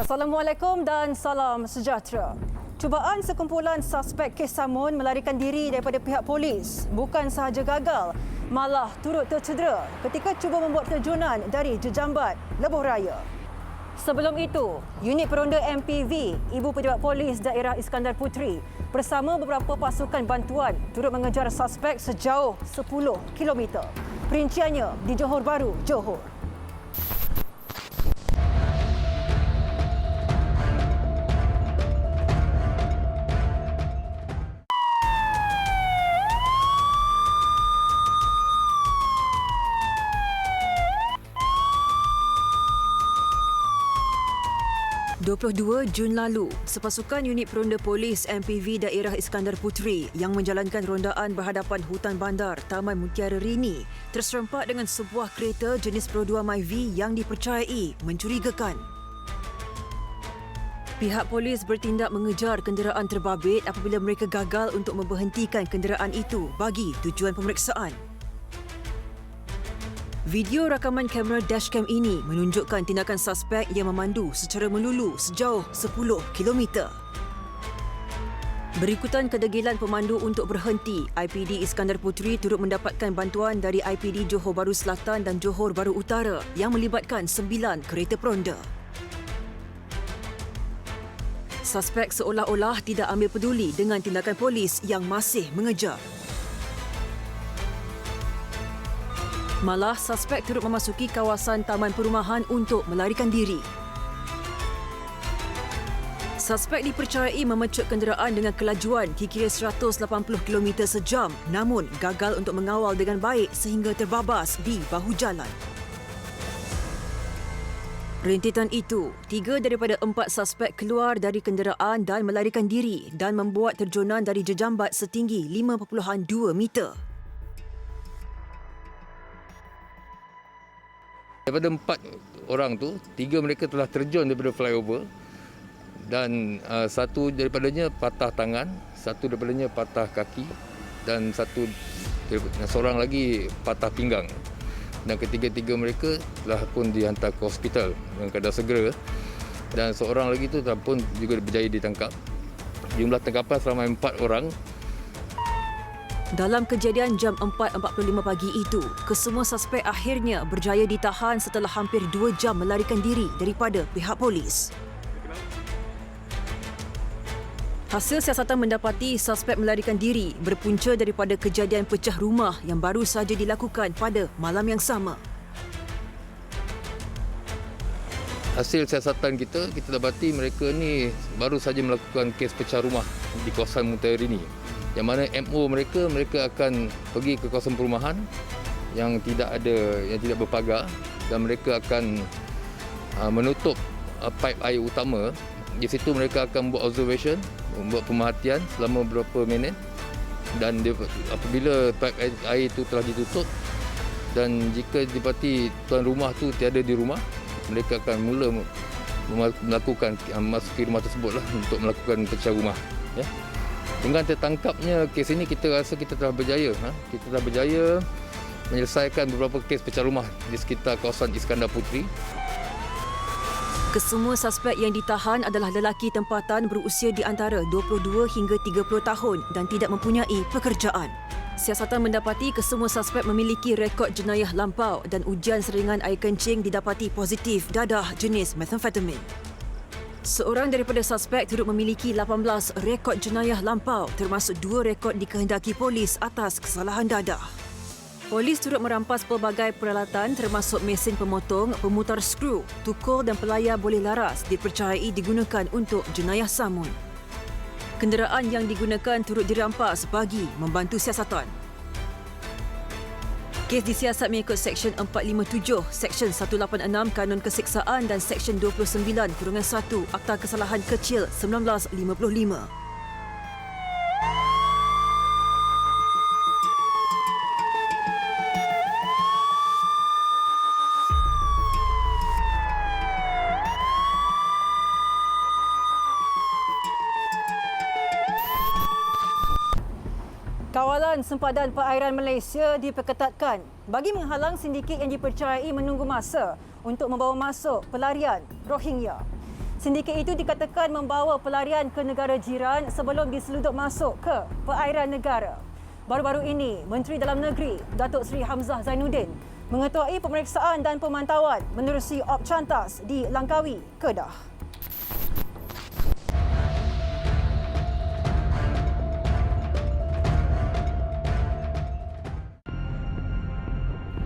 Assalamualaikum dan salam sejahtera. Cubaan sekumpulan suspek kes samun melarikan diri daripada pihak polis bukan sahaja gagal, malah turut tercedera ketika cuba membuat terjunan dari Jejambat, Lebuh Raya. Sebelum itu, unit peronda MPV, Ibu Pejabat Polis Daerah Iskandar Puteri bersama beberapa pasukan bantuan turut mengejar suspek sejauh 10 km. Perinciannya di Johor Bahru, Johor. (22 Jun lalu, sepasukan unit peronda polis MPV Daerah Iskandar Puteri yang menjalankan rondaan berhadapan hutan bandar Taman Mutiara Rini terserempak dengan sebuah kereta jenis Pro 2 Myvi yang dipercayai mencurigakan. Pihak polis bertindak mengejar kenderaan terbabit apabila mereka gagal untuk memberhentikan kenderaan itu bagi tujuan pemeriksaan. Video rakaman kamera dashcam ini menunjukkan tindakan suspek yang memandu secara melulu sejauh 10 km. Berikutan kedegilan pemandu untuk berhenti, IPD Iskandar Puteri turut mendapatkan bantuan dari IPD Johor Bahru Selatan dan Johor Bahru Utara yang melibatkan 9 kereta peronda. Suspek seolah-olah tidak ambil peduli dengan tindakan polis yang masih mengejar. Malah, suspek turut memasuki kawasan taman perumahan untuk melarikan diri. Suspek dipercayai memecut kenderaan dengan kelajuan kira-kira 180 km sejam namun gagal untuk mengawal dengan baik sehingga terbabas di bahu jalan. Rentetan itu, 3 daripada 4 suspek keluar dari kenderaan dan melarikan diri dan membuat terjunan dari Jejambat setinggi 5.2 meter. Daripada 4 orang tu, 3 mereka telah terjun daripada flyover dan satu daripadanya patah tangan, satu daripadanya patah kaki dan seorang lagi patah pinggang. Dan ketiga-tiga mereka telah pun dihantar ke hospital dengan keadaan segera dan seorang lagi tu telah pun juga berjaya ditangkap. Jumlah tangkapan seramai 4 orang. Dalam kejadian jam 4.45 pagi itu, kesemua suspek akhirnya berjaya ditahan setelah hampir 2 jam melarikan diri daripada pihak polis. Hasil siasatan mendapati suspek melarikan diri berpunca daripada kejadian pecah rumah yang baru saja dilakukan pada malam yang sama. Hasil siasatan kita dapati mereka ni baru saja melakukan kes pecah rumah di kawasan Mutiara Rini. Yang mana MO mereka akan pergi ke kawasan perumahan yang tidak berpagar dan mereka akan menutup paip air utama. Di situ mereka akan buat observation, membuat pemerhatian selama beberapa minit dan apabila paip air itu telah ditutup dan jika didapati tuan rumah tu tiada di rumah, mereka akan mula melakukan masuki rumah tersebutlah untuk melakukan pecah rumah, ya. Dengan tertangkapnya kes ini, kita rasa kita telah berjaya. Kita telah berjaya menyelesaikan beberapa kes pecah rumah di sekitar kawasan Iskandar Puteri. Kesemua suspek yang ditahan adalah lelaki tempatan berusia di antara 22 hingga 30 tahun dan tidak mempunyai pekerjaan. Siasatan mendapati kesemua suspek memiliki rekod jenayah lampau dan ujian seringan air kencing didapati positif dadah jenis methamfetamin. Seorang daripada suspek turut memiliki 18 rekod jenayah lampau termasuk 2 rekod dikehendaki polis atas kesalahan dadah. Polis turut merampas pelbagai peralatan termasuk mesin pemotong, pemutar skru, tukul dan pelayar boleh laras dipercayai digunakan untuk jenayah samun. Kenderaan yang digunakan turut dirampas bagi membantu siasatan. Kes disiasat mengikut Seksyen 457, Seksyen 186 Kanun Keseksaan dan Seksyen 29/1 Akta Kesalahan Kecil 1955. Kawalan sempadan perairan Malaysia diperketatkan bagi menghalang sindiket yang dipercayai menunggu masa untuk membawa masuk pelarian Rohingya. Sindiket itu dikatakan membawa pelarian ke negara jiran sebelum diseludup masuk ke perairan negara. Baru-baru ini, Menteri Dalam Negeri Datuk Seri Hamzah Zainuddin mengetuai pemeriksaan dan pemantauan menerusi Op Cantas di Langkawi, Kedah.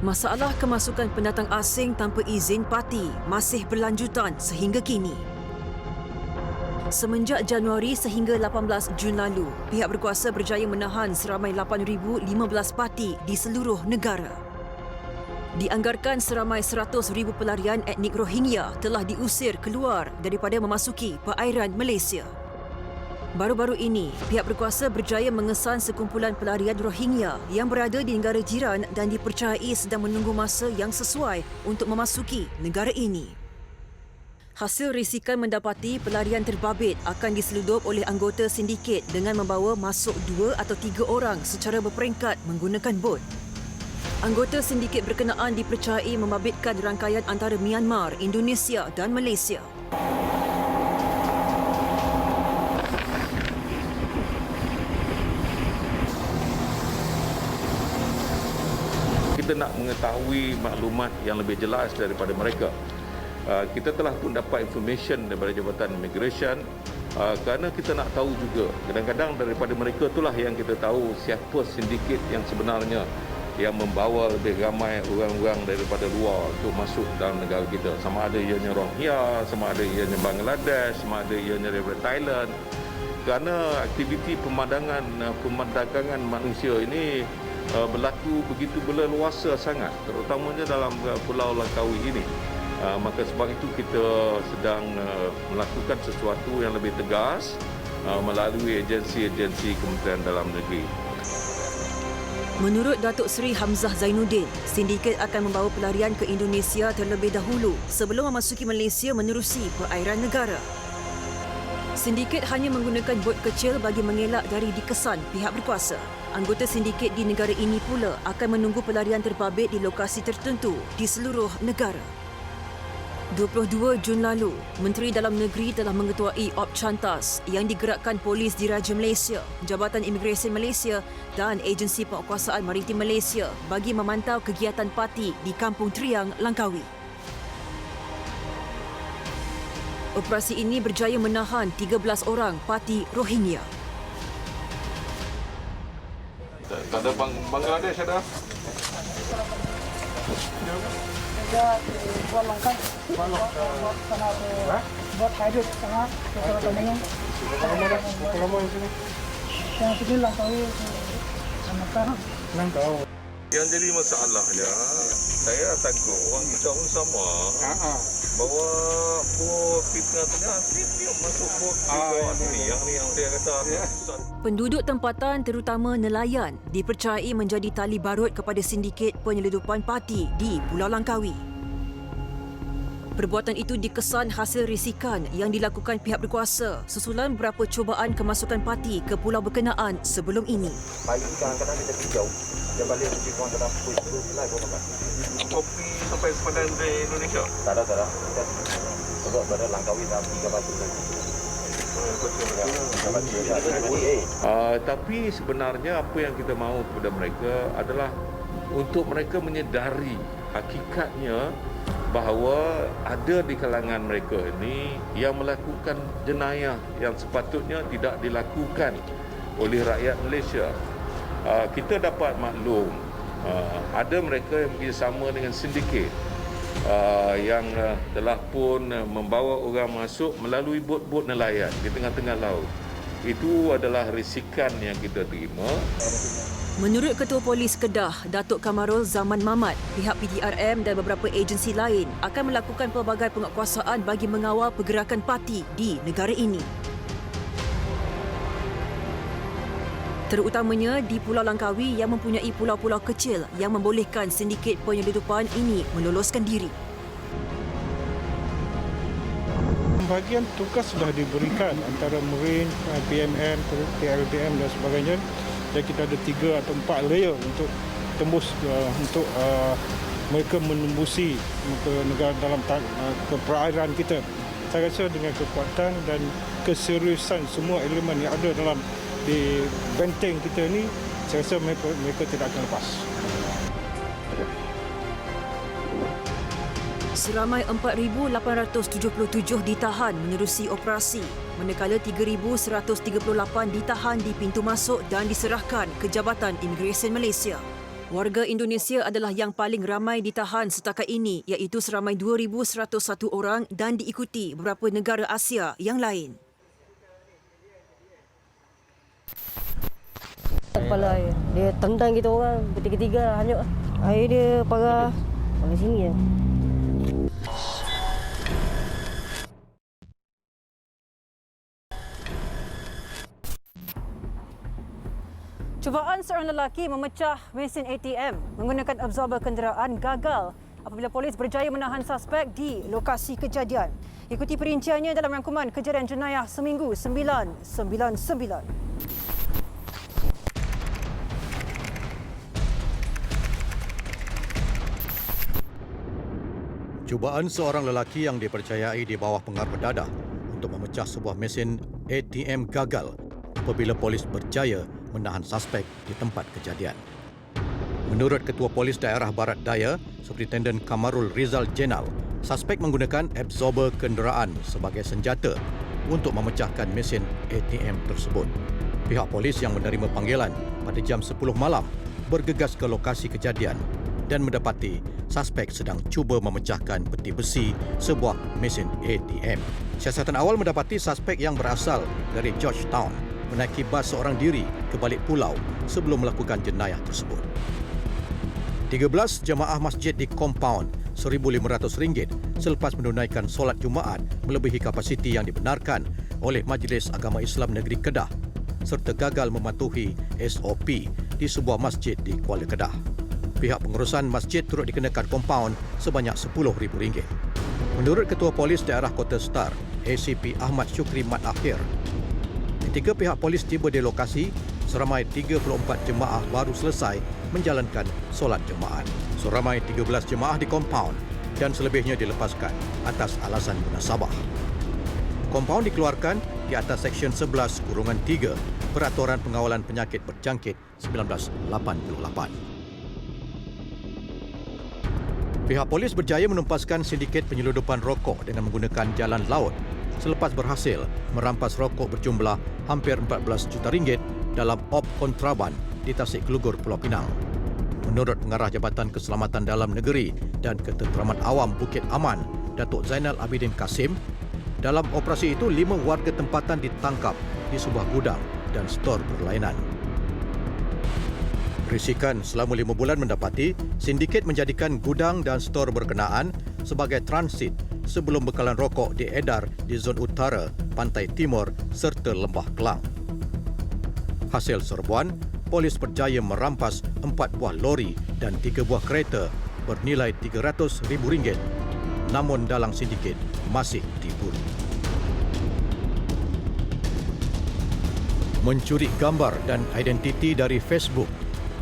Masalah kemasukan pendatang asing tanpa izin parti masih berlanjutan sehingga kini. Semenjak Januari sehingga 18 Jun lalu, pihak berkuasa berjaya menahan seramai 8,015 parti di seluruh negara. Dianggarkan seramai 100,000 pelarian etnik Rohingya telah diusir keluar daripada memasuki perairan Malaysia. Baru-baru ini, pihak berkuasa berjaya mengesan sekumpulan pelarian Rohingya yang berada di negara jiran dan dipercayai sedang menunggu masa yang sesuai untuk memasuki negara ini. Hasil risikan mendapati pelarian terbabit akan diseludup oleh anggota sindiket dengan membawa masuk 2 atau 3 orang secara berperingkat menggunakan bot. Anggota sindiket berkenaan dipercayai membabitkan rangkaian antara Myanmar, Indonesia dan Malaysia. Kita nak mengetahui maklumat yang lebih jelas daripada mereka. Kita telah pun dapat information daripada Jabatan Immigration kerana kita nak tahu juga. Kadang-kadang daripada mereka itulah yang kita tahu siapa sindiket yang sebenarnya yang membawa lebih ramai orang-orang daripada luar untuk masuk dalam negara kita. Sama ada ianya Rohingya, sama ada ianya Bangladesh, sama ada ianya daripada Thailand. Kerana aktiviti pemandangan manusia ini berlaku begitu berleluasa sangat, terutamanya dalam Pulau Langkawi ini. Maka sebab itu kita sedang melakukan sesuatu yang lebih tegas melalui agensi-agensi Kementerian Dalam Negeri. Menurut Datuk Seri Hamzah Zainuddin, sindiket akan membawa pelarian ke Indonesia terlebih dahulu sebelum memasuki Malaysia menerusi perairan negara. Sindiket hanya menggunakan bot kecil bagi mengelak dari dikesan pihak berkuasa. Anggota sindiket di negara ini pula akan menunggu pelarian terbabit di lokasi tertentu di seluruh negara. 22 Jun lalu, Menteri Dalam Negeri telah mengetuai Op Cantas yang digerakkan Polis Diraja Malaysia, Jabatan Imigresen Malaysia dan Agensi Penguasaan Maritim Malaysia bagi memantau kegiatan parti di Kampung Triang, Langkawi. Operasi ini berjaya menahan 13 orang parti Rohingya. Tak ada Bangladesh ada? buat langkah buat sana buat hadir tengah ke Tanjung. Berapa lama yang sini? Yang sini Langkawi Langkawi. Yang jadi masalahnya, saya takut orang kita pun sama. Bawa bot fitnah tiap masuk bot yang dia kata. Penduduk tempatan terutama nelayan dipercayai menjadi tali barut kepada sindiket penyeludupan parti di Pulau Langkawi. Perbuatan itu dikesan hasil risikan yang dilakukan pihak berkuasa susulan beberapa cubaan kemasukan parti ke pulau berkenaan sebelum ini. Pagi kadang-kadang kita hijau, dia balik lebih kurang dalam 10 nilai berapa kan? Kopi sampai sepadan di Indonesia? Tak ada. Kita sebab pada Langkawi dah 3 batu lagi. Tapi sebenarnya apa yang kita mahu kepada mereka adalah untuk mereka menyedari hakikatnya bahawa ada di kalangan mereka ini yang melakukan jenayah yang sepatutnya tidak dilakukan oleh rakyat Malaysia. Kita dapat maklum ada mereka yang bekerjasama dengan sindiket yang telah pun membawa orang masuk melalui bot-bot nelayan di tengah-tengah laut. Itu adalah risikan yang kita terima. Menurut Ketua Polis Kedah, Datuk Kamarul Zaman Mamat, pihak PDRM dan beberapa agensi lain akan melakukan pelbagai penguatkuasaan bagi mengawal pergerakan parti di negara ini. Terutamanya di Pulau Langkawi yang mempunyai pulau-pulau kecil yang membolehkan sindiket penyeludupan ini meloloskan diri. Bahagian tugas sudah diberikan antara Marine, PMN, TLDM dan sebagainya. Dan kita ada 3 atau 4 layer untuk tembus untuk mereka menembusi ke negara dalam ke perairan kita. Saya rasa dengan kekuatan dan keseriusan semua elemen yang ada dalam di benteng kita ni, saya rasa mereka tidak akan lepas. Seramai 4,877 ditahan menerusi operasi, manakala 3,138 ditahan di pintu masuk dan diserahkan ke Jabatan Imigresen Malaysia. Warga Indonesia adalah yang paling ramai ditahan setakat ini, iaitu seramai 2,101 orang dan diikuti beberapa negara Asia yang lain. Kepala air. Dia tendang kita orang bertiga-tiga hanyut. Air dia parah sini ya. Cubaan seorang lelaki memecah mesin ATM menggunakan absorber kenderaan gagal apabila polis berjaya menahan suspek di lokasi kejadian. Ikuti perinciannya dalam rangkuman kejadian jenayah Seminggu 999. Cubaan seorang lelaki yang dipercayai di bawah pengaruh dadah untuk memecah sebuah mesin ATM gagal apabila polis berjaya menahan suspek di tempat kejadian. Menurut Ketua Polis Daerah Barat Daya, Superintenden Kamarul Rizal Jenal, suspek menggunakan absorber kenderaan sebagai senjata untuk memecahkan mesin ATM tersebut. Pihak polis yang menerima panggilan pada jam 10 malam bergegas ke lokasi kejadian dan mendapati suspek sedang cuba memecahkan peti besi sebuah mesin ATM. Siasatan awal mendapati suspek yang berasal dari Georgetown menaiki bas seorang diri ke balik pulau sebelum melakukan jenayah tersebut. 13 jemaah masjid di kompaun RM1,500 selepas menunaikan solat Jumaat melebihi kapasiti yang dibenarkan oleh Majlis Agama Islam Negeri Kedah serta gagal mematuhi SOP di sebuah masjid di Kuala Kedah. Pihak pengurusan masjid turut dikenakan kompaun sebanyak RM10,000. Menurut Ketua Polis Daerah Kota Star, ACP Ahmad Syukri Mat Akhir, ketika pihak polis tiba di lokasi, seramai 34 jemaah baru selesai menjalankan solat Jumaat. Seramai 13 jemaah di kompaun dan selebihnya dilepaskan atas alasan munasabah. Kompaun dikeluarkan di atas Seksyen 11-3 Peraturan Pengawalan Penyakit Berjangkit 1988. Pihak polis berjaya menumpaskan sindiket penyeludupan rokok dengan menggunakan jalan laut selepas berhasil merampas rokok berjumlah hampir RM14 juta dalam op kontraban di Tasik Kelugur, Pulau Pinang. Menurut Pengarah Jabatan Keselamatan Dalam Negeri dan Ketenteraman Awam Bukit Aman, Datuk Zainal Abidin Kasim, dalam operasi itu 5 warga tempatan ditangkap di sebuah gudang dan stor berlainan. Risikan selama 5 bulan mendapati sindiket menjadikan gudang dan stor berkenaan sebagai transit sebelum bekalan rokok diedar di zon utara, pantai timur serta Lembah Kelang. Hasil serbuan, polis berjaya merampas 4 buah lori dan 3 buah kereta bernilai RM300,000, namun dalang sindiket masih diburu. Mencuri gambar dan identiti dari Facebook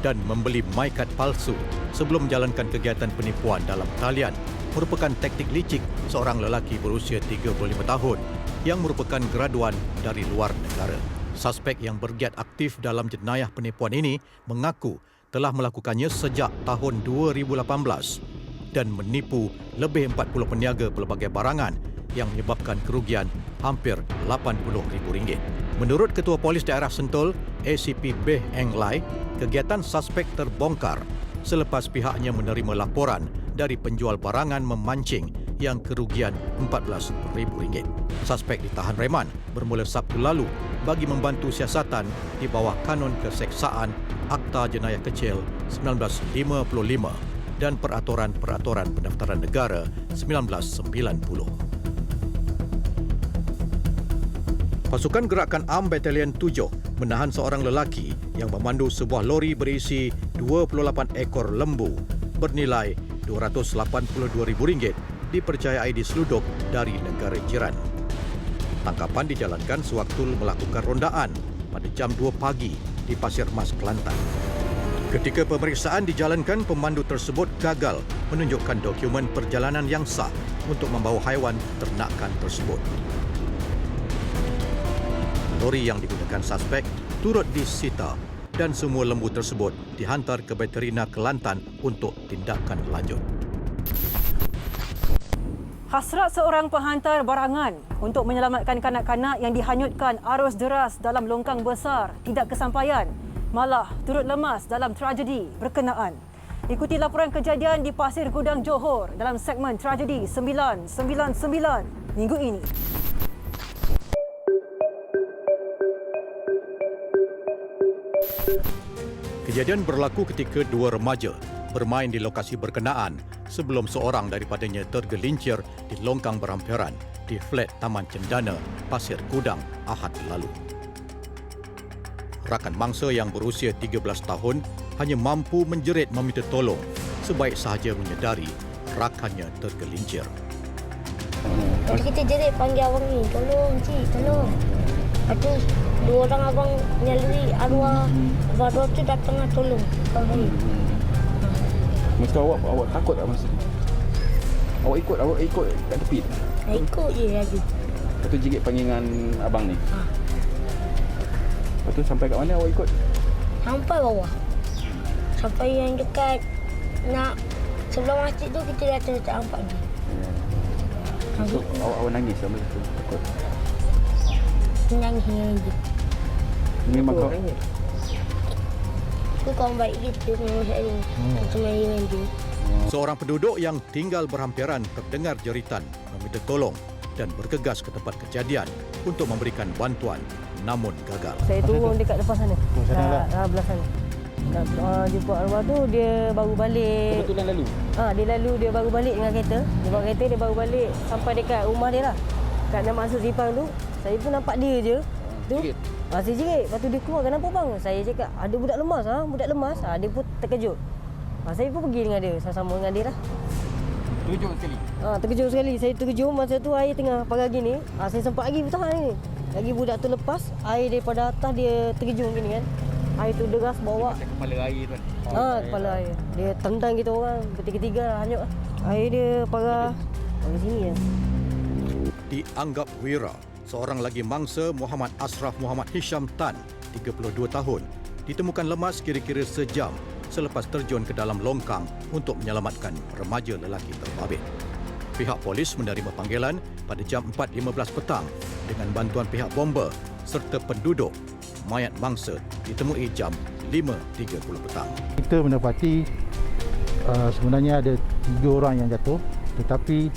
dan membeli MyCard palsu sebelum menjalankan kegiatan penipuan dalam talian merupakan taktik licik seorang lelaki berusia 35 tahun yang merupakan graduan dari luar negara. Suspek yang bergiat aktif dalam jenayah penipuan ini mengaku telah melakukannya sejak tahun 2018 dan menipu lebih 40 peniaga pelbagai barangan yang menyebabkan kerugian hampir RM80,000. Menurut Ketua Polis Daerah Sentul, ACP Beh Eng Lai, kegiatan suspek terbongkar selepas pihaknya menerima laporan dari penjual barangan memancing yang kerugian RM14,000. Suspek ditahan reman bermula Sabtu lalu bagi membantu siasatan di bawah Kanun Keseksaan Akta Jenayah Kecil 1955 dan Peraturan-Peraturan Pendaftaran Negara 1990. Pasukan Gerakan Am Batalion 7 menahan seorang lelaki yang memandu sebuah lori berisi 28 ekor lembu bernilai RM282,000 dipercayai diseluduk dari negara jiran. Tangkapan dijalankan sewaktu melakukan rondaan pada jam 2 pagi di Pasir Mas, Kelantan. Ketika pemeriksaan dijalankan, pemandu tersebut gagal menunjukkan dokumen perjalanan yang sah untuk membawa haiwan ternakan tersebut. Lori yang digunakan suspek turut disita dan semua lembu tersebut dihantar ke veterina Kelantan untuk tindakan lanjut. Hasrat seorang penghantar barangan untuk menyelamatkan kanak-kanak yang dihanyutkan arus deras dalam longkang besar tidak kesampaian, malah turut lemas dalam tragedi berkenaan. Ikuti laporan kejadian di Pasir Gudang, Johor dalam segmen Tragedi 999 minggu ini. Kejadian berlaku ketika dua remaja bermain di lokasi berkenaan sebelum seorang daripadanya tergelincir di longkang berhampiran di flat Taman Cendana, Pasir Gudang, Ahad lalu. Rakan mangsa yang berusia 13 tahun hanya mampu menjerit meminta tolong sebaik sahaja menyedari rakannya tergelincir. Lepas kita jerit panggil abang ni, tolong cik, tolong. Lepas tu, dua orang abang nyaluri arwah abang tu datang nak tolong. Masa awak takut tak masa tu? Awak ikut kat tepi? Saya ikut je lagi. Lepas tu jerit panggilan abang ni? Lepas tu sampai kat mana awak ikut? Sampai bawah. Sampai yang dekat nak sebelah masjid tu kita dah tak nampak dia. So, awak nangis sampai tu takut? Menangis je. Memang kau? Tu kawan baik kita memang selalu. Kita main dengan dia. Seorang penduduk yang tinggal berhampiran terdengar jeritan meminta tolong dan bergegas ke tempat kejadian untuk memberikan bantuan namun gagal. Saya turun dekat depan sana. Belah sana. Nak jumpa arwah tu dia baru balik. Kebetulan lalu? Dia baru balik dengan kereta. Dia bawa kereta, dia baru balik sampai dekat rumah dia lah. Kat nak masuk simpang tu, saya pun nampak dia je. Tu. Saya jerit. Lepas tu dia keluar, kenapa bang? Saya cakap, ada budak lemas. Budak lemas. Dia pun terkejut. Saya pun pergi dengan dia, sama-sama dengan dia lah. Terkejut sekali? Terkejut sekali. Saya terkejut masa tu air tengah pagi ni. Saya sempat lagi bertahan ni. Lagi budak tu lepas, air daripada atas dia terkejut gini kan. Air tu deras bawa. Macam kepala air tu kan? Kepala air. Dia tendang kita orang. Ketiga-tiga lah hanyut. Air dia parah. Dari sini ya. Dianggap wira, seorang lagi mangsa Muhammad Ashraf Muhammad Hisham Tan, 32 tahun, ditemukan lemas kira-kira sejam selepas terjun ke dalam longkang untuk menyelamatkan remaja lelaki terbabit. Pihak polis menerima panggilan pada jam 4.15 petang dengan bantuan pihak bomba serta penduduk. Mayat mangsa ditemui jam 5.30 petang. Kita mendapati sebenarnya ada 3 orang yang jatuh, tetapi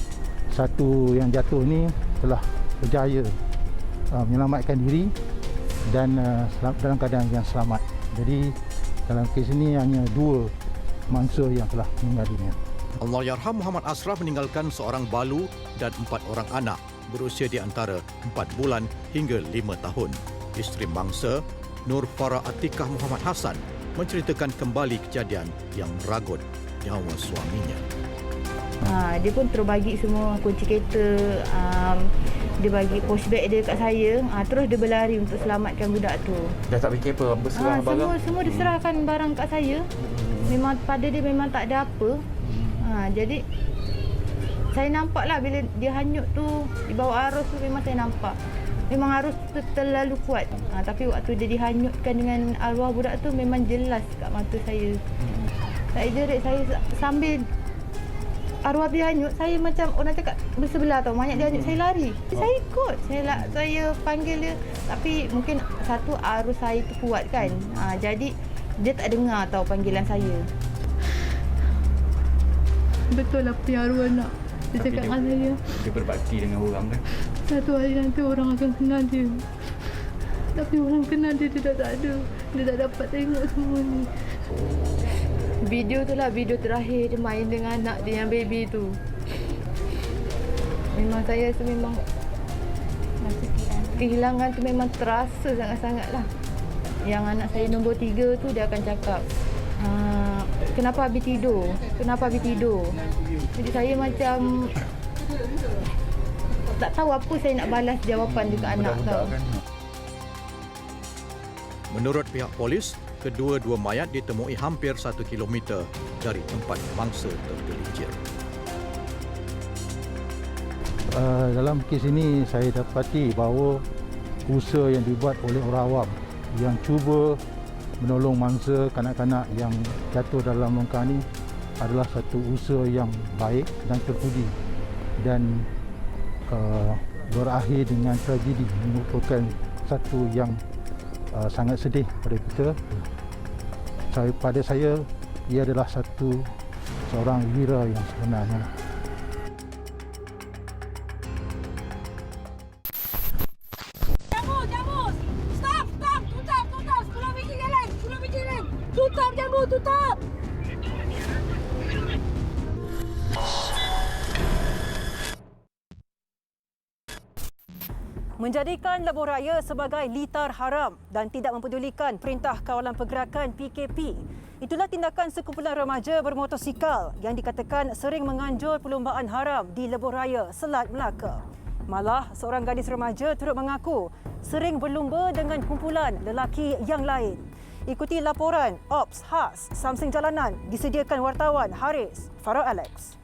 satu yang jatuh ni telah berjaya menyelamatkan diri dan dalam keadaan yang selamat. Jadi dalam kes ini hanya 2 mangsa yang telah meninggal dunia. Allahyarham Muhammad Ashraf meninggalkan seorang balu dan 4 orang anak berusia di antara 4 bulan hingga 5 tahun. Isteri mangsa, Nur Farah Atikah Muhammad Hassan, menceritakan kembali kejadian yang meragut nyawa suaminya. Dia pun terbagi semua kunci kereta, dia bagi post bag dia kat saya, terus dia berlari untuk selamatkan budak tu. Dah tak fikir apa, berserah barang? Semua diserahkan barang kat saya. Memang pada dia memang tak ada apa. Jadi saya nampak lah bila dia hanyut tu di bawah arus tu, memang saya nampak. Memang arus tu terlalu kuat. Tapi waktu dia dihanyutkan dengan arwah budak tu memang jelas kat mata saya. Saya jerit, saya sambil arwah dia hanyut, saya macam orang cakap bersebelah tau. Mayat dia hanyut, saya lari. Saya ikut. Saya panggil dia. Tapi mungkin satu arus saya tu kuat kan. Jadi dia tak dengar tau panggilan saya. Betul apa yang arwah nak. Dia cakap dengan saya. Dia berbakti dengan orang kan? Satu hari nanti orang akan kenal dia. Tapi orang kenal dia dah tak ada. Dia tak dapat tengok semua ni. Video tu lah video terakhir dia main dengan anak dia yang baby tu. Memang saya rasa memang kehilangan tu memang terasa sangat-sangat lah. Yang anak saya nombor 3 tu dia akan cakap, kenapa Abi tidur? Kenapa Abi tidur? Jadi saya macam tak tahu apa saya nak balas jawapan dekat anak tau. Menurut pihak polis, kedua-dua mayat ditemui hampir 1 kilometer dari tempat mangsa tergelincir. Dalam kes ini saya dapati bahawa usaha yang dibuat oleh orang awam yang cuba menolong mangsa kanak-kanak yang jatuh dalam longkang ini adalah satu usaha yang baik dan terpuji dan berakhir dengan tragedi, merupakan satu yang sangat sedih pada kita. Pada saya, ia adalah seorang wira yang sebenarnya. Tutup! Menjadikan lebuh raya sebagai litar haram dan tidak mempedulikan Perintah Kawalan Pergerakan PKP. Itulah tindakan sekumpulan remaja bermotosikal yang dikatakan sering menganjur perlumbaan haram di lebuh raya Selat Melaka. Malah, seorang gadis remaja turut mengaku sering berlumba dengan kumpulan lelaki yang lain. Ikuti laporan Ops khas Samseng Jalanan disediakan wartawan Haris Farah Alex.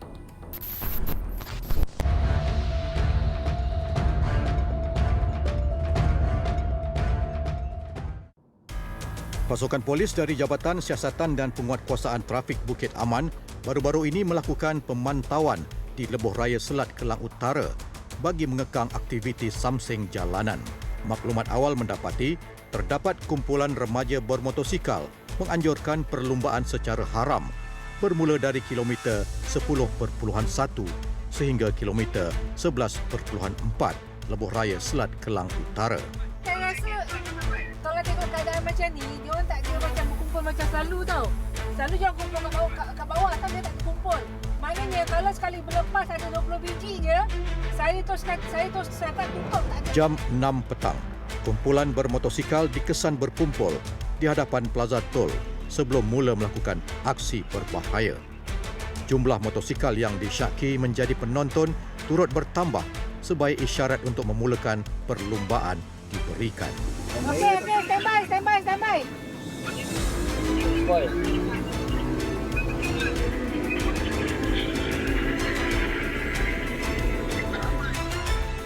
Pasukan polis dari Jabatan Siasatan dan Penguatkuasaan Trafik Bukit Aman baru-baru ini melakukan pemantauan di lebuh raya Selat Kelang Utara bagi mengekang aktiviti Samseng Jalanan. Maklumat awal mendapati terdapat kumpulan remaja bermotosikal menganjurkan perlumbaan secara haram bermula dari kilometer 10.1 sehingga kilometer 11.4 lebuh raya Selat Kelang Utara. Saya rasa kalau tengok keadaan macam ni, dia orang tak kira macam berkumpul macam selalu tau. Selalu dia kumpul kat bawah atau dia tak kumpul. Maknanya kalau sekali berlepas ada 20 biji je, saya terus tutup. Jam 6 petang, kumpulan bermotosikal dikesan berkumpul di hadapan Plaza Tol sebelum mula melakukan aksi berbahaya. Jumlah motosikal yang disyaki menjadi penonton turut bertambah sebagai isyarat untuk memulakan perlumbaan diberikan. Okey, standby.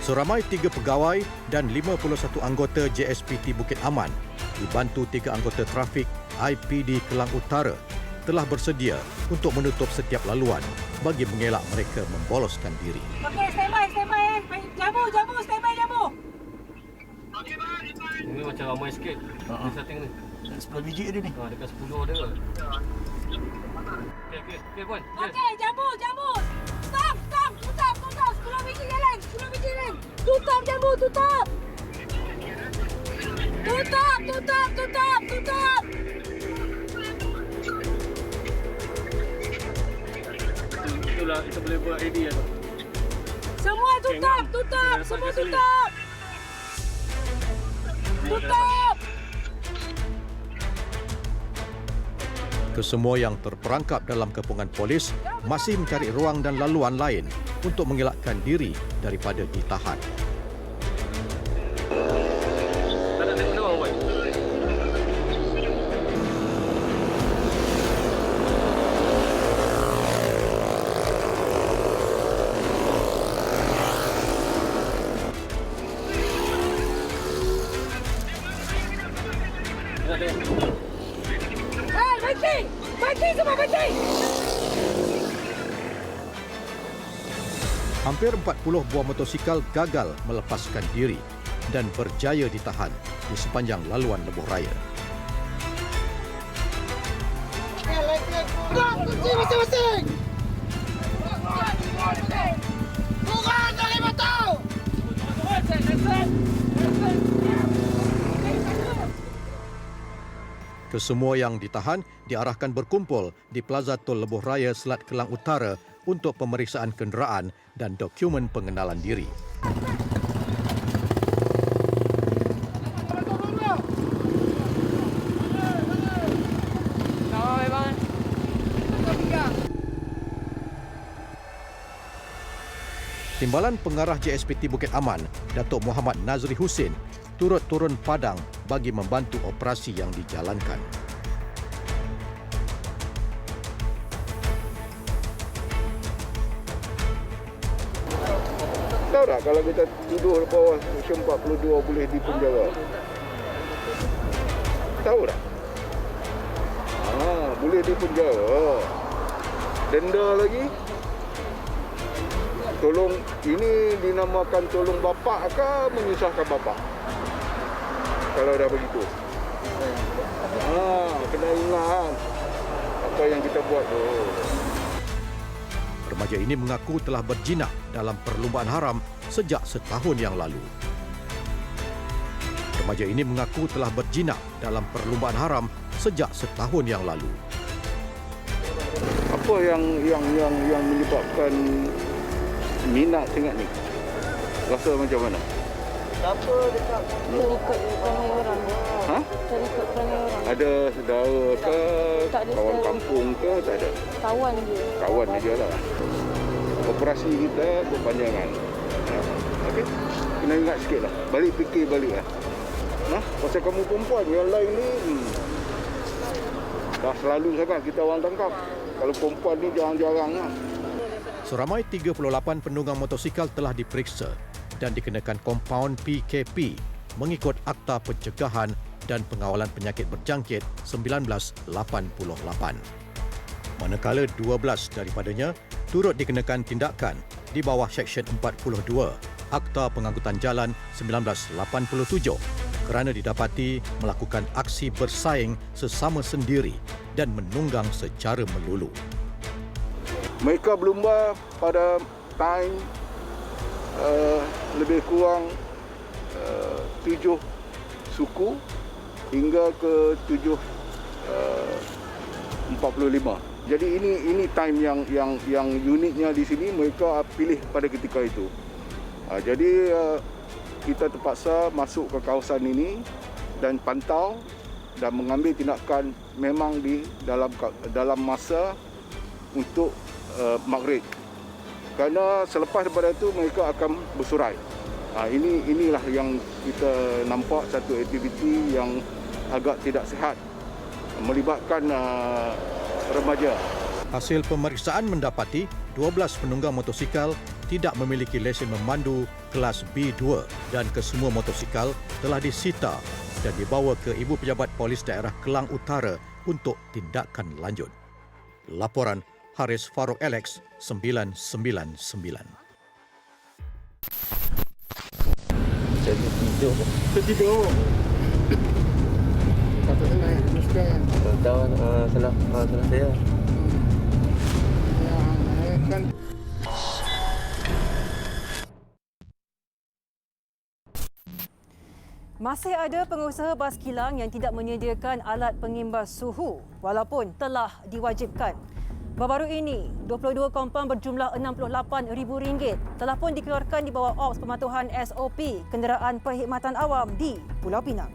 Seramai 3 pegawai dan 51 anggota JSPT Bukit Aman dibantu 3 anggota trafik IPD Kelang Utara telah bersedia untuk menutup setiap laluan bagi mengelak mereka memboloskan diri. Okey, standby. Jamu, standby. Ini macam ramai sikit. Setting ni. 10 biji dia ni. Dekat 10 ada. Okey, puan. Okey, jamu. Stop. Tutup. 10 biji jalan. Tutup jamu. Tutup. Itulah kita boleh buat ready kan. Semua tutup. Semua tutup. Kesemua yang terperangkap dalam kepungan polis masih mencari ruang dan laluan lain untuk mengelakkan diri daripada ditahan. Tak nak tengok orang, boy. Berhenti. Hampir 40 buah motosikal gagal melepaskan diri dan berjaya ditahan di sepanjang laluan lebuh raya. Kunci masing-masing. Turun dari motor. Kesemua yang ditahan diarahkan berkumpul di Plaza Tol Lebuh Raya Selat Kelang Utara untuk pemeriksaan kenderaan dan dokumen pengenalan diri. Timbalan Pengarah JSPT Bukit Aman, Datuk Muhammad Nazri Husin, turut turun padang bagi membantu operasi yang dijalankan. Tahu tak kalau kita tuduh bawah Seksyen 42 boleh dipenjara? Tahu tak? Boleh dipenjara. Denda lagi. Tolong, ini dinamakan tolong bapak ke menyusahkan bapak? Kalau dah begitu. Kena ingat apa yang kita buat tu. Remaja ini mengaku telah berjinak dalam perlumbaan haram sejak setahun yang lalu. Remaja ini mengaku telah berjinak dalam perlumbaan haram sejak setahun yang lalu. Apa yang menyebabkan minat sangat ni? Rasa macam mana? Apa dekat terikut perangai orang. Terikut perangai orang. Ada saudara ke, Tak ada kawan saudara. kampung ke, tak ada? Kawan je. Kawan aja lah. Operasi kita berpanjangan. Okey, kena ingat sikit lah. Balik fikir balik lah. Pasal kamu perempuan, yang lain ni dah selalu sangat kita orang tangkap. Kalau perempuan ni jarang-jarang lah. Seramai 38 penunggang motosikal telah diperiksa dan dikenakan kompaun PKP mengikut Akta Pencegahan dan Pengawalan Penyakit Berjangkit 1988. Manakala 12 daripadanya turut dikenakan tindakan di bawah Seksyen 42 Akta Pengangkutan Jalan 1987 kerana didapati melakukan aksi bersaing sesama sendiri dan menunggang secara melulu. Mereka berlumba pada time lebih kurang 7 suku hingga ke 7.45. Jadi ini time yang uniknya di sini, mereka pilih pada ketika itu. Jadi kita terpaksa masuk ke kawasan ini dan pantau dan mengambil tindakan memang di dalam masa untuk maghrib. Kerana selepas daripada itu mereka akan bersurai. Inilah yang kita nampak satu aktiviti yang agak tidak sihat melibatkan remaja. Hasil pemeriksaan mendapati 12 penunggang motosikal tidak memiliki lesen memandu kelas B2 dan kesemua motosikal telah disita dan dibawa ke Ibu Pejabat Polis Daerah Kelang Utara untuk tindakan lanjut. Laporan Haris Farouk Alex 999. Tertidur. Patut senang, mesti kan. Salah saya. Kan. Masih ada pengusaha bas kilang yang tidak menyediakan alat pengimbas suhu walaupun telah diwajibkan. Baru-baru ini, 22 kompaun berjumlah RM68,000 telah pun dikeluarkan di bawah Ops Pematuhan SOP Kenderaan Perkhidmatan Awam di Pulau Pinang.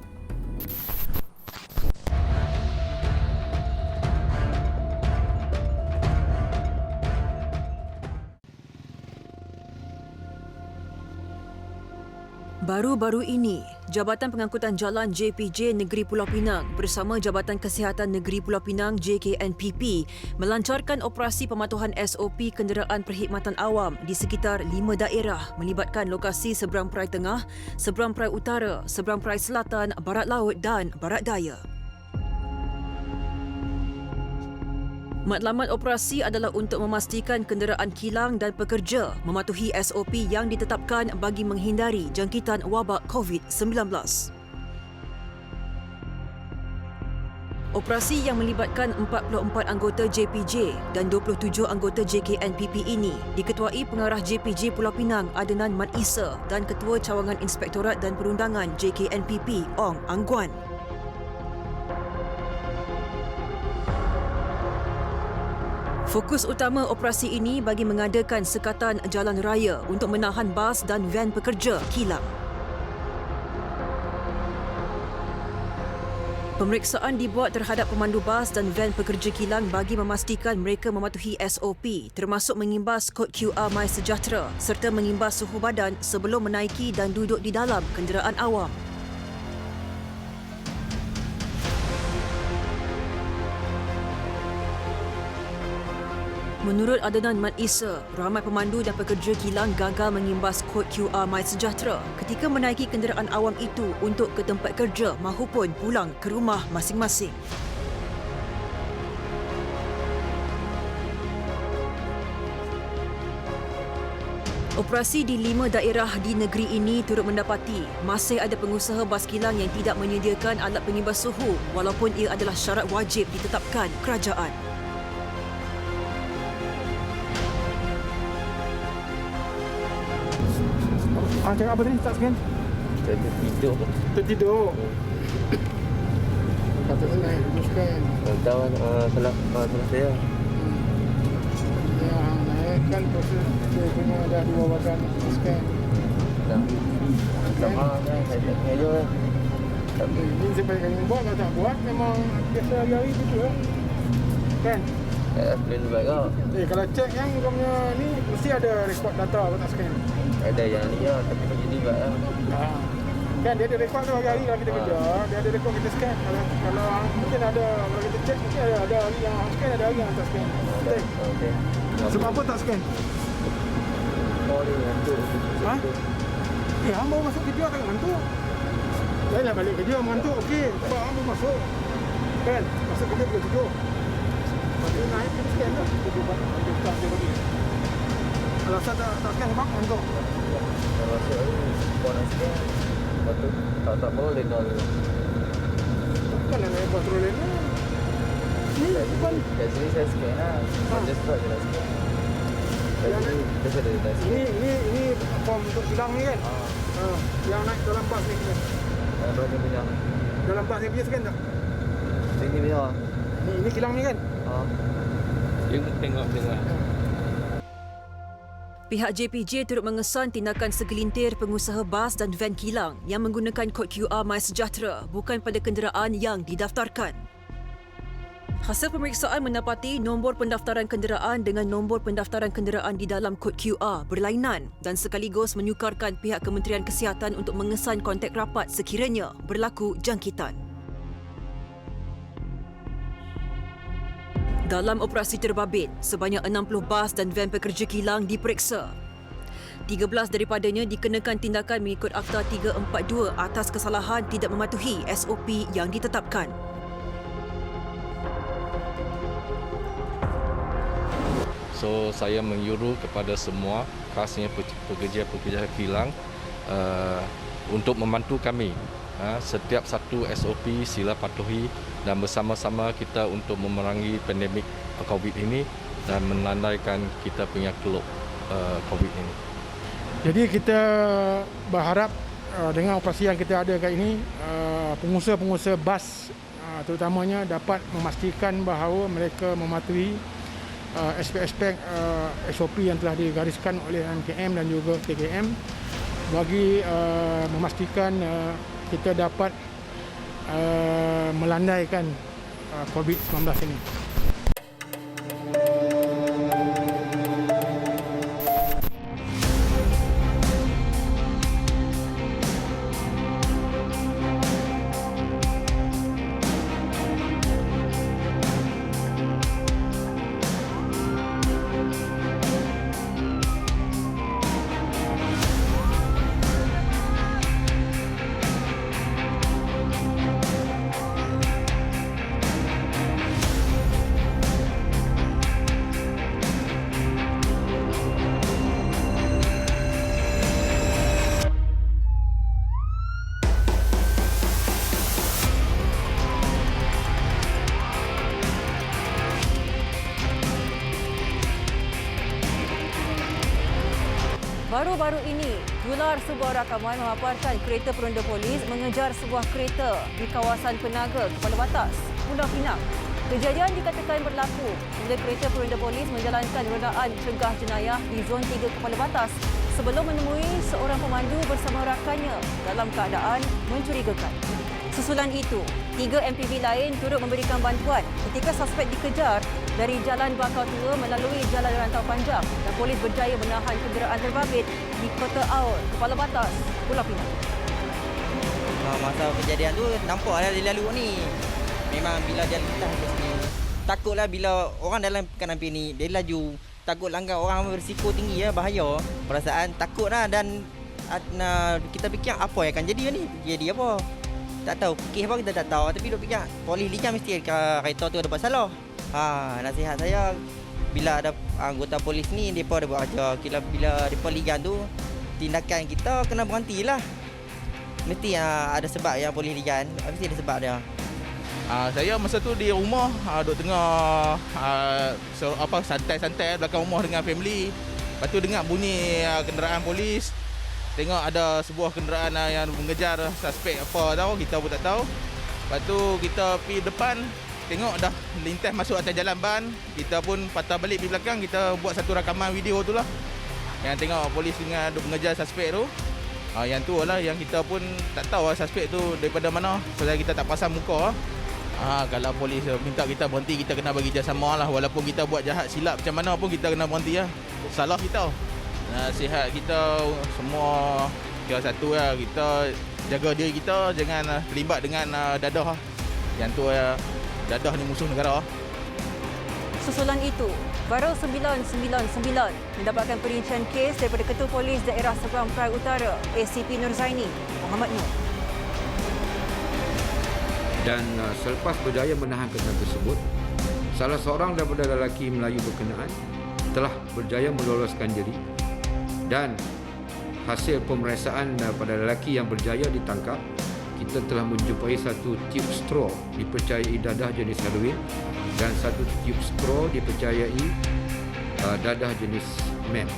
Baru-baru ini, Jabatan Pengangkutan Jalan JPJ Negeri Pulau Pinang bersama Jabatan Kesihatan Negeri Pulau Pinang JKNPP melancarkan operasi pematuhan SOP kenderaan perkhidmatan awam di sekitar 5 daerah melibatkan lokasi seberang perai tengah, seberang perai utara, seberang perai selatan, barat laut dan barat daya. Matlamat operasi adalah untuk memastikan kenderaan kilang dan pekerja mematuhi SOP yang ditetapkan bagi menghindari jangkitan wabak COVID-19. Operasi yang melibatkan 44 anggota JPJ dan 27 anggota JKNPP ini diketuai Pengarah JPJ Pulau Pinang Adnan Mat Isa dan Ketua Cawangan Inspektorat dan Perundangan JKNPP Ong Angguan. Fokus utama operasi ini bagi mengadakan sekatan jalan raya untuk menahan bas dan van pekerja kilang. Pemeriksaan dibuat terhadap pemandu bas dan van pekerja kilang bagi memastikan mereka mematuhi SOP termasuk mengimbas kod QR MySejahtera serta mengimbas suhu badan sebelum menaiki dan duduk di dalam kenderaan awam. Menurut Adnan Mat Isa, ramai pemandu dan pekerja kilang gagal mengimbas kod QR MySejahtera ketika menaiki kenderaan awam itu untuk ke tempat kerja mahupun pulang ke rumah masing-masing. Operasi di 5 daerah di negeri ini turut mendapati masih ada pengusaha bas kilang yang tidak menyediakan alat pengimbas suhu walaupun ia adalah syarat wajib ditetapkan kerajaan. Cakap apa tadi? Tak scan? Tertidur. Tertidur. Patutnya naik dulu scan. Tahu salah saya. Yang naik kan proses dia punya dah dua bagan scan. Dah. Sama kan saya tak kaya. Tapi ini sampai kali buat kalau tak buat memang biasa hari-hari gitu lah. Kan? Boleh lebih kau. Kalau cek yang kau punya ni mesti ada rekod data kau tak scan. Ada yang ni ya, tapi macam ni juga lah. Kan dia ada rekod tu hari-hari kalau kita kerja, dia ada rekod kita scan. Kalau mungkin ada, kalau kita cek mungkin ada hari yang scan, ada hari yang tak scan. Okey. Sebab apa tak scan? Oh ni ngantuk. Ha? Hang baru masuk kerja tak ngantuk. Janganlah balik kerja mengantuk, okey. Sebab hang baru masuk. Kan? Masuk kerja boleh tidur. Lepas tu naik kita scan lah. Kita buat kita bagi. Kalau saya tak scan sebab ngantuk. Kalau masuk ni, kau nak scan. Lepas tu, tak boleh nol. Takkan nak naik patrol lain lah. Ni bukan. Kat sini saya scan lah. Saya start je lah scan. Kat sini, dia ada dah scan. Ini form untuk kilang ni kan? Yang naik dalam bas ni kan? Berapa punya? Dalam bas ni punya scan tak? Sini punya. Ini kilang ni kan? Dia tengok. Pihak JPJ turut mengesan tindakan segelintir pengusaha bas dan van kilang yang menggunakan kod QR MySejahtera bukan pada kenderaan yang didaftarkan. Hasil pemeriksaan mendapati nombor pendaftaran kenderaan dengan nombor pendaftaran kenderaan di dalam kod QR berlainan dan sekaligus menyukarkan pihak Kementerian Kesihatan untuk mengesan kontak rapat sekiranya berlaku jangkitan. Dalam operasi terbabit, sebanyak 60 bas dan van pekerja kilang diperiksa. 13 daripadanya dikenakan tindakan mengikut Akta 342 atas kesalahan tidak mematuhi SOP yang ditetapkan. So saya menyuruh kepada semua khasnya pekerja-pekerja kilang untuk membantu kami. Setiap satu SOP sila patuhi dan bersama-sama kita untuk memerangi pandemik COVID ini dan menandaikan kita punya keluk COVID ini. Jadi kita berharap dengan operasi yang kita ada kat ini, pengusaha-pengusaha bas terutamanya dapat memastikan bahawa mereka mematuhi aspek-aspek SOP yang telah digariskan oleh MKM dan juga TKM bagi memastikan kita dapat melandaikan COVID-19 ini. Baru-baru ini, gelar sebuah rakaman memaparkan kereta peronda polis mengejar sebuah kereta di kawasan Penaga, Kepala Batas, Pulau Pinang. Kejadian dikatakan berlaku bila kereta peronda polis menjalankan rodaan cegah jenayah di Zon 3 Kepala Batas sebelum menemui seorang pemandu bersama rakannya dalam keadaan mencurigakan. Susulan itu, 3 MPV lain turut memberikan bantuan ketika suspek dikejar dari Jalan Bakau Tua melalui Jalan Rantau Panjang dan polis berjaya menahan kenderaan terbabit di Kota Aur, Kepala Batas, Pulau Pinang. Masa kejadian tu nampak ada dia lalu ni. Memang bila jalan lintas di sini takutlah bila orang dalam keadaan ni dia laju, takut langgar orang berisiko tinggi ya, bahaya. Perasaan takutlah dan kita fikir apa yang akan jadi ni? Jadi apa? Tak tahu. Kes apa kita tak tahu. Tapi duk fikir polis ligan mesti kereta tu ada buat salah. Nasihat saya bila ada anggota polis ni depa ada buat aja. Bila depa ligan tu tindakan kita kena berhentilah. Mesti ada sebab yang polis ligan. Mesti ada sebab dia. Saya masa tu di rumah duk tengah santai-santai belakang rumah dengan family. Lepas tu dengar bunyi kenderaan polis. Tengok ada sebuah kenderaan yang mengejar suspek apa tahu, kita pun tak tahu. Lepas tu kita pergi depan, tengok dah lintas masuk atas jalan ban. Kita pun patah balik pergi belakang, kita buat satu rakaman video tu lah. Yang tengok polis dengan mengejar suspek tu. Yang tu lah yang kita pun tak tahu suspek tu daripada mana. Sebab kita tak pasang muka. Kalau polis minta kita berhenti, kita kena bagi jasama lah. Walaupun kita buat jahat silap macam mana pun kita kena berhenti lah. Salah kita. Nasihat kita semua kira satu lah, kita jaga diri kita, jangan terlibat dengan dadah. Yang tu dadah ni musuh negara. Susulan itu, baru 999 mendapatkan perincian kes daripada Ketua Polis Daerah Seberang Perai Utara, ACP Nurzaini Muhammad Noor. Dan selepas berjaya menahan kesan tersebut, salah seorang daripada lelaki Melayu berkenaan telah berjaya meloloskan diri dan hasil pemeriksaan daripada lelaki yang berjaya ditangkap, kita telah menjumpai satu tube straw dipercayai dadah jenis heroin dan satu tube straw dipercayai dadah jenis meth.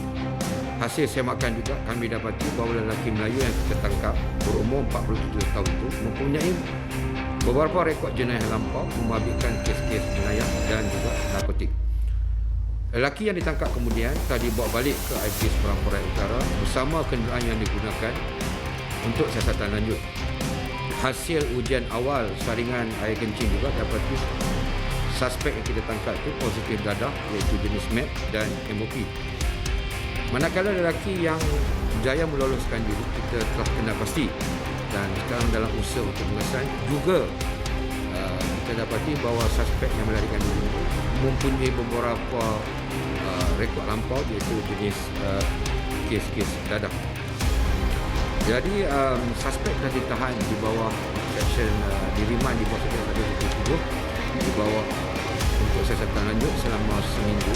Hasil semakan juga kami dapati bahawa lelaki Melayu yang kita tangkap berumur 47 tahun itu mempunyai beberapa rekod jenayah lampau, membabitkan kes-kes jenayah dan juga narkotik. Lelaki yang ditangkap kemudian telah dibawa balik ke IPS Seberang Perai Utara bersama kenderaan yang digunakan untuk siasatan lanjut. Hasil ujian awal saringan air kencing juga dapati suspek yang kita tangkap itu positif dadah iaitu jenis meth dan MOP. Manakala lelaki yang berjaya meloloskan diri kita telah kenal pasti dan sekarang dalam usaha untuk pengesahan juga kita dapati bahawa suspek yang melarikan diri itu mempunyai beberapa rekod lampau iaitu jenis kes-kes dadah. Jadi suspek telah ditahan di bawah seksyen diriman di bawah seksyen 127 di bawah untuk siasatan lanjut selama seminggu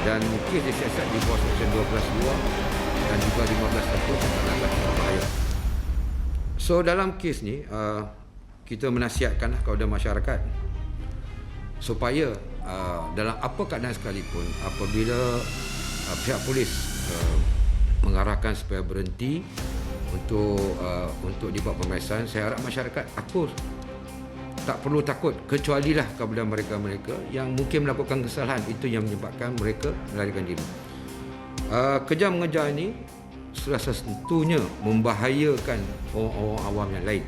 dan kes disiasat di bawah seksyen 12.2 dan juga 15.1 tentang langkah berbahaya. So dalam kes ni kita menasihatkan kepada masyarakat supaya dalam apa keadaan sekalipun apabila pihak polis mengarahkan supaya berhenti untuk dibuat pemeriksaan, saya harap masyarakat tak perlu takut kecualilah kepada mereka-mereka yang mungkin melakukan kesalahan itu yang menyebabkan mereka melarikan diri. Kejar mengejar ini sudah tentunya membahayakan orang-orang awam yang lain.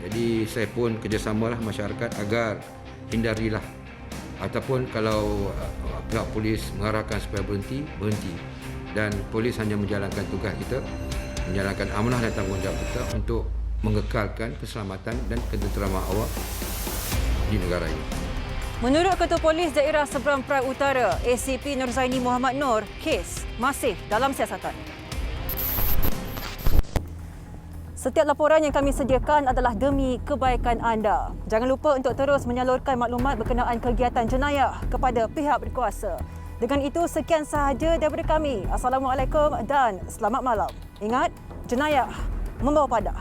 Jadi saya pun kerjasamalah masyarakat agar hindarilah ataupun kalau pihak polis mengarahkan supaya berhenti dan polis hanya menjalankan tugas kita, menjalankan amanah dan tanggungjawab kita untuk mengekalkan keselamatan dan ketenteraman awak di negara ini. Menurut Ketua Polis Daerah Seberang Perai Utara, ACP Nurzaini Muhammad Noor, kes masih dalam siasatan. Setiap laporan yang kami sediakan adalah demi kebaikan anda. Jangan lupa untuk terus menyalurkan maklumat berkenaan kegiatan jenayah kepada pihak berkuasa. Dengan itu, sekian sahaja daripada kami. Assalamualaikum dan selamat malam. Ingat, jenayah membawa padah.